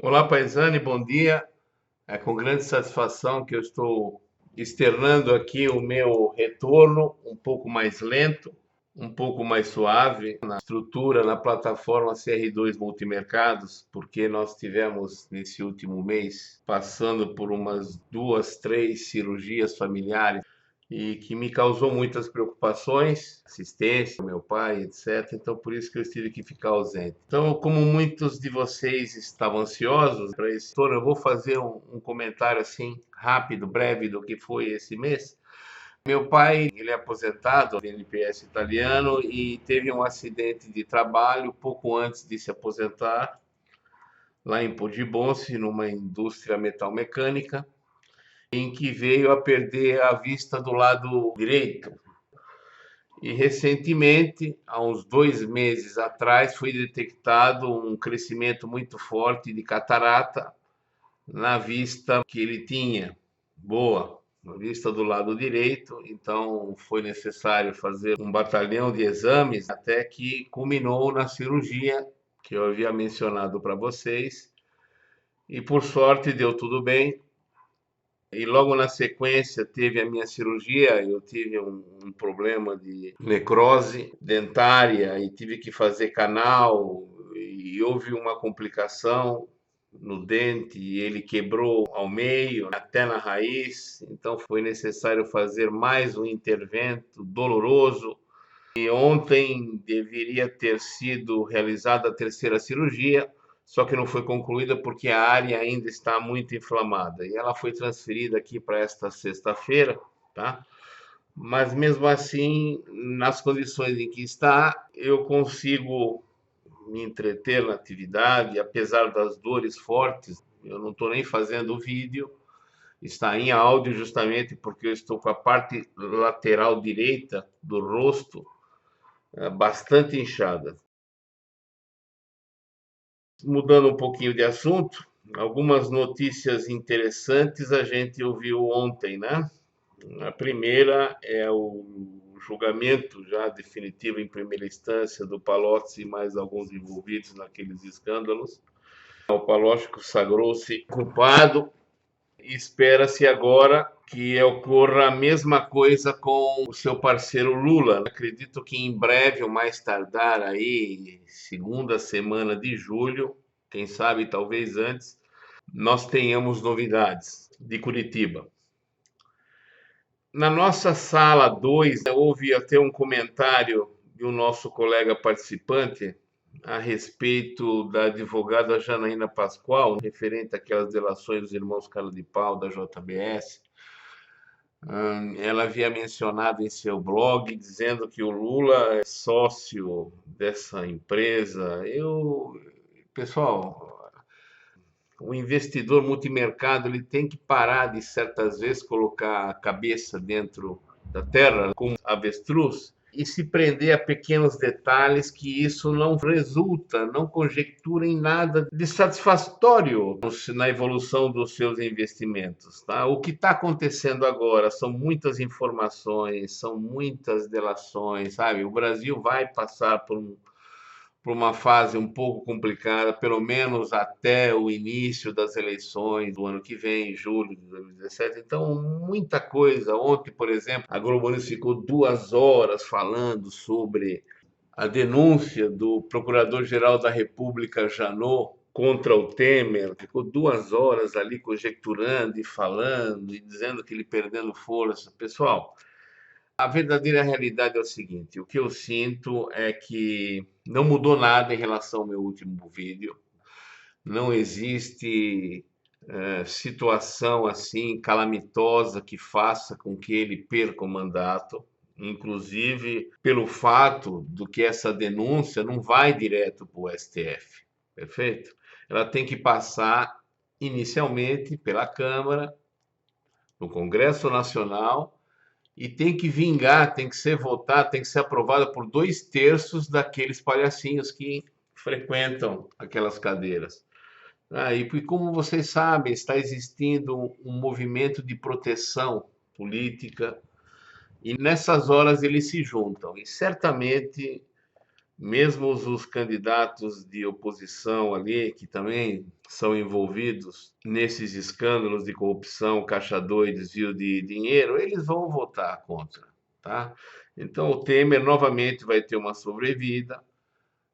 Olá, Paisane, bom dia. É com grande satisfação que eu estou externando aqui o meu retorno, um pouco mais lento, um pouco mais suave, na estrutura, na plataforma CR2 Multimercados, porque nós tivemos nesse último mês passando por umas duas, três cirurgias familiares e que me causou muitas preocupações, assistência, meu pai, etc. Então, por isso que eu tive que ficar ausente. Então, como muitos de vocês estavam ansiosos para esse turno, eu vou fazer um comentário assim rápido, breve do que foi esse mês. Meu pai, ele é aposentado do NPS italiano e teve um acidente de trabalho pouco antes de se aposentar, lá em Poggibonsi, numa indústria metalmecânica, em que veio a perder a vista do lado direito. E recentemente, há uns 2 meses atrás, foi detectado um crescimento muito forte de catarata na vista que ele tinha. Boa, na vista do lado direito. Então, foi necessário fazer um batalhão de exames até que culminou na cirurgia que eu havia mencionado para vocês. E por sorte deu tudo bem. E logo na sequência teve a minha cirurgia, eu tive um problema de necrose dentária e tive que fazer canal e houve uma complicação no dente e ele quebrou ao meio, até na raiz, então foi necessário fazer mais um intervento doloroso. E ontem deveria ter sido realizada a terceira cirurgia, só que não foi concluída porque a área ainda está muito inflamada. E ela foi transferida aqui para esta sexta-feira, tá? Mas mesmo assim, nas condições em que está, eu consigo me entreter na atividade, apesar das dores fortes. Eu não estou nem fazendo vídeo, está em áudio justamente porque eu estou com a parte lateral direita do rosto bastante inchada. Mudando um pouquinho de assunto, algumas notícias interessantes a gente ouviu ontem, né? A primeira é o julgamento já definitivo em primeira instância do Palocci e mais alguns envolvidos naqueles escândalos. O Palocci sagrou-se culpado e espera-se agora que ocorra a mesma coisa com o seu parceiro Lula. Acredito que em breve, ou mais tardar aí, segunda semana de julho, quem sabe talvez antes, nós tenhamos novidades de Curitiba. Na nossa sala 2, houve até um comentário do nosso colega participante a respeito da advogada Janaína Pascoal, referente àquelas delações dos irmãos Cara de Pau da JBS. Ela havia mencionado em seu blog dizendo que o Lula é sócio dessa empresa. Pessoal, o investidor multimercado ele tem que parar de certas vezes colocar a cabeça dentro da terra como avestruz e se prender a pequenos detalhes que isso não resulta, não conjectura em nada de satisfatório na evolução dos seus investimentos, tá? O que está acontecendo agora são muitas informações, são muitas delações, sabe? O Brasil vai passar por uma fase um pouco complicada, pelo menos até o início das eleições do ano que vem, em julho de 2017. Então, muita coisa. Ontem, por exemplo, a Globo News ficou 2 horas falando sobre a denúncia do Procurador-Geral da República, Janot, contra o Temer. Ficou 2 horas ali conjecturando e falando e dizendo que ele perdendo força. Pessoal, a verdadeira realidade é o seguinte: o que eu sinto é que não mudou nada em relação ao meu último vídeo. Não existe situação assim calamitosa que faça com que ele perca o mandato, inclusive pelo fato do que essa denúncia não vai direto para o STF, perfeito? Ela tem que passar inicialmente pela Câmara, no Congresso Nacional e tem que vingar, tem que ser votada, tem que ser aprovada por 2/3 daqueles palhacinhos que frequentam aquelas cadeiras. E como vocês sabem, está existindo um movimento de proteção política e nessas horas eles se juntam. E certamente mesmo os candidatos de oposição ali, que também são envolvidos nesses escândalos de corrupção, caixa 2, desvio de dinheiro, eles vão votar contra, tá? Então o Temer novamente vai ter uma sobrevida.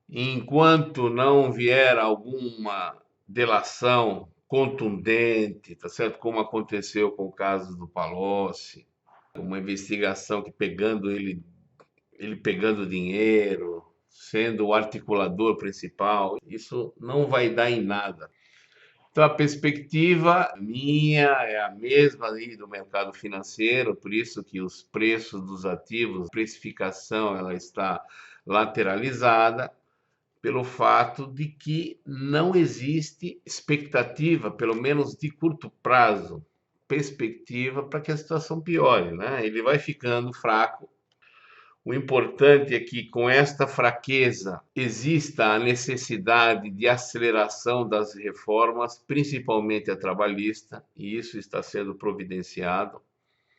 Enquanto não vier alguma delação contundente, tá certo? Como aconteceu com o caso do Palocci, uma investigação que pegando ele pegando dinheiro, sendo o articulador principal, isso não vai dar em nada. Então, a perspectiva minha é a mesma aí do mercado financeiro, por isso que os preços dos ativos, a precificação, ela está lateralizada, pelo fato de que não existe expectativa, pelo menos de curto prazo, perspectiva para que a situação piore, né? Ele vai ficando fraco. O importante é que, com esta fraqueza, exista a necessidade de aceleração das reformas, principalmente a trabalhista, e isso está sendo providenciado.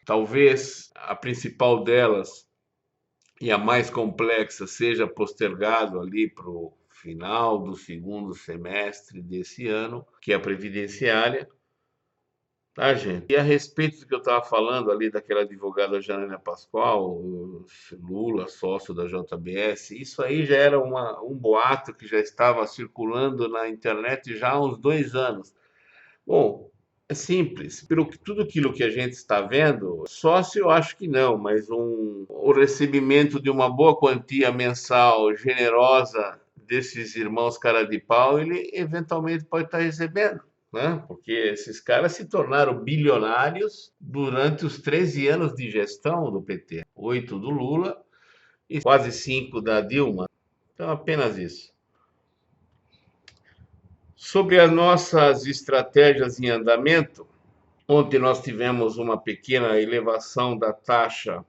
Talvez a principal delas e a mais complexa seja postergado ali para o final do segundo semestre desse ano, que é a previdenciária. Tá, gente? E a respeito do que eu estava falando ali daquela advogada Janaina Pascoal, o Lula, sócio da JBS, isso aí já era um boato que já estava circulando na internet já há uns 2 anos. Bom, é simples. Pelo que tudo aquilo que a gente está vendo, sócio eu acho que não, mas o recebimento de uma boa quantia mensal generosa desses irmãos cara de pau, ele eventualmente pode estar recebendo, né? Porque esses caras se tornaram bilionários durante os 13 anos de gestão do PT, 8 do Lula e quase 5 da Dilma. Então, apenas isso. Sobre as nossas estratégias em andamento, ontem nós tivemos uma pequena elevação da taxa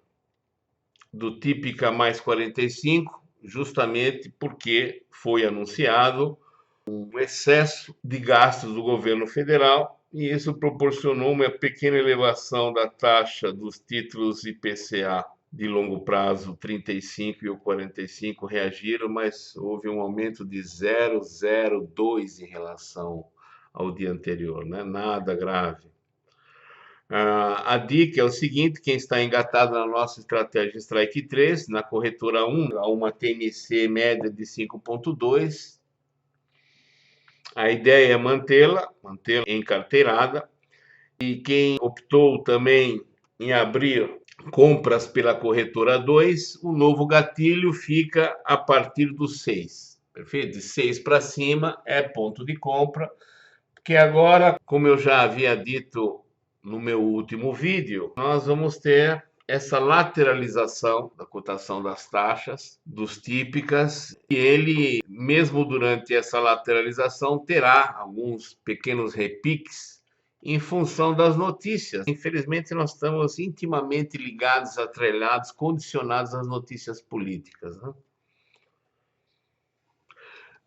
do Típica mais 45, justamente porque foi anunciado um excesso de gastos do governo federal e isso proporcionou uma pequena elevação da taxa dos títulos IPCA de longo prazo, 35 e o 45 reagiram, mas houve um aumento de 0,02 em relação ao dia anterior, né? Nada grave. A dica é o seguinte: quem está engatado na nossa estratégia Strike 3, na corretora 1, há uma TMC média de 5,2. A ideia é mantê-la encarteirada. E quem optou também em abrir compras pela corretora 2, o novo gatilho fica a partir do 6. Perfeito? De 6 para cima é ponto de compra, porque agora, como eu já havia dito no meu último vídeo, nós vamos ter essa lateralização da cotação das taxas, dos típicas, e ele, mesmo durante essa lateralização, terá alguns pequenos repiques em função das notícias. Infelizmente, nós estamos intimamente ligados, atrelados, condicionados às notícias políticas, né?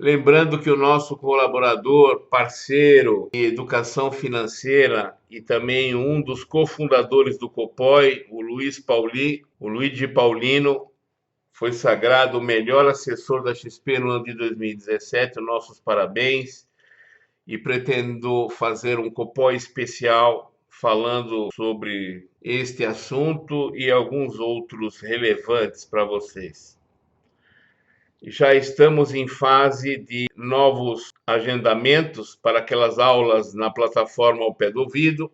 Lembrando que o nosso colaborador, parceiro em educação financeira e também um dos cofundadores do Copoi, o Luigi Paulino, foi sagrado o melhor assessor da XP no ano de 2017. Nossos parabéns. E pretendo fazer um Copoi especial falando sobre este assunto e alguns outros relevantes para vocês. Já estamos em fase de novos agendamentos para aquelas aulas na plataforma ao pé do ouvido.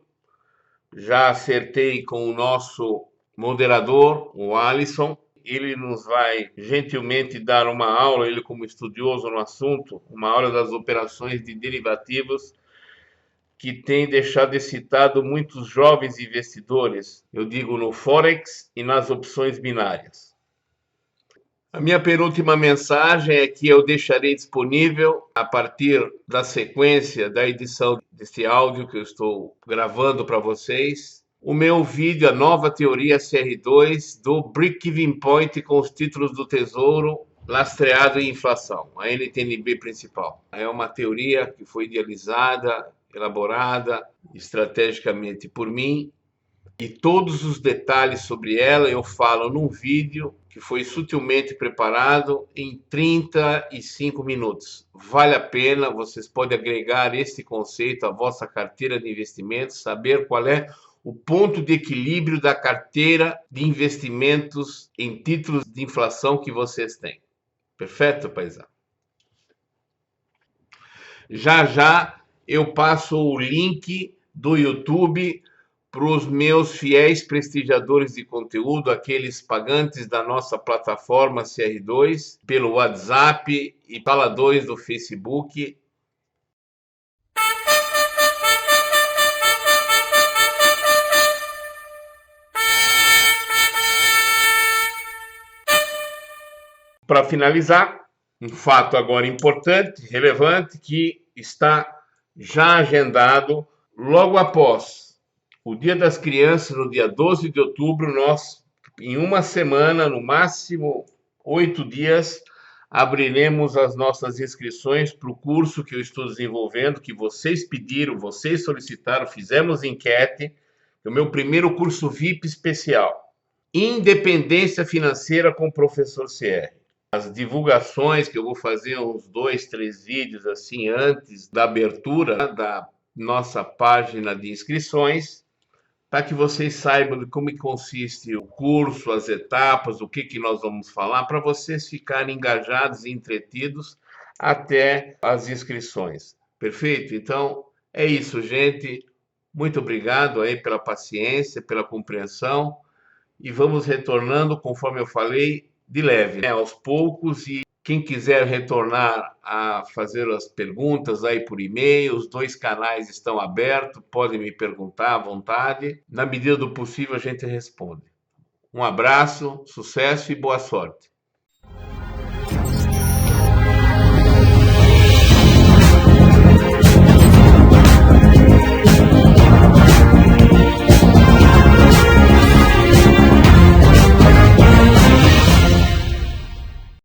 Já acertei com o nosso moderador, o Alisson. Ele nos vai gentilmente dar uma aula, ele como estudioso no assunto, uma aula das operações de derivativos que tem deixado excitado muitos jovens investidores, eu digo no Forex e nas opções binárias. A minha penúltima mensagem é que eu deixarei disponível, a partir da sequência da edição desse áudio que eu estou gravando para vocês, o meu vídeo, a nova teoria CR2 do Break-Even Point com os títulos do Tesouro lastreado em inflação, a NTNB principal. É uma teoria que foi idealizada, elaborada estrategicamente por mim, e todos os detalhes sobre ela eu falo num vídeo que foi sutilmente preparado em 35 minutos. Vale a pena, vocês podem agregar esse conceito à vossa carteira de investimentos, saber qual é o ponto de equilíbrio da carteira de investimentos em títulos de inflação que vocês têm. Perfeito, paizão? Já já eu passo o link do YouTube para os meus fiéis prestigiadores de conteúdo, aqueles pagantes da nossa plataforma CR2, pelo WhatsApp e Fala 2 do Facebook. Para finalizar, um fato agora importante, relevante, que está já agendado logo após o Dia das Crianças, no dia 12 de outubro, nós, em uma semana, no máximo 8 dias, abriremos as nossas inscrições para o curso que eu estou desenvolvendo, que vocês pediram, vocês solicitaram, fizemos enquete, é o meu primeiro curso VIP especial. Independência Financeira com o Professor CR. As divulgações que eu vou fazer, uns 2, 3 vídeos assim antes da abertura da nossa página de inscrições, para que vocês saibam de como consiste o curso, as etapas, o que nós vamos falar, para vocês ficarem engajados e entretidos até as inscrições. Perfeito? Então, é isso, gente. Muito obrigado aí pela paciência, pela compreensão. E vamos retornando, conforme eu falei, de leve, né? Aos poucos. E quem quiser retornar a fazer as perguntas aí por e-mail, os 2 canais estão abertos, podem me perguntar à vontade. Na medida do possível, a gente responde. Um abraço, sucesso e boa sorte.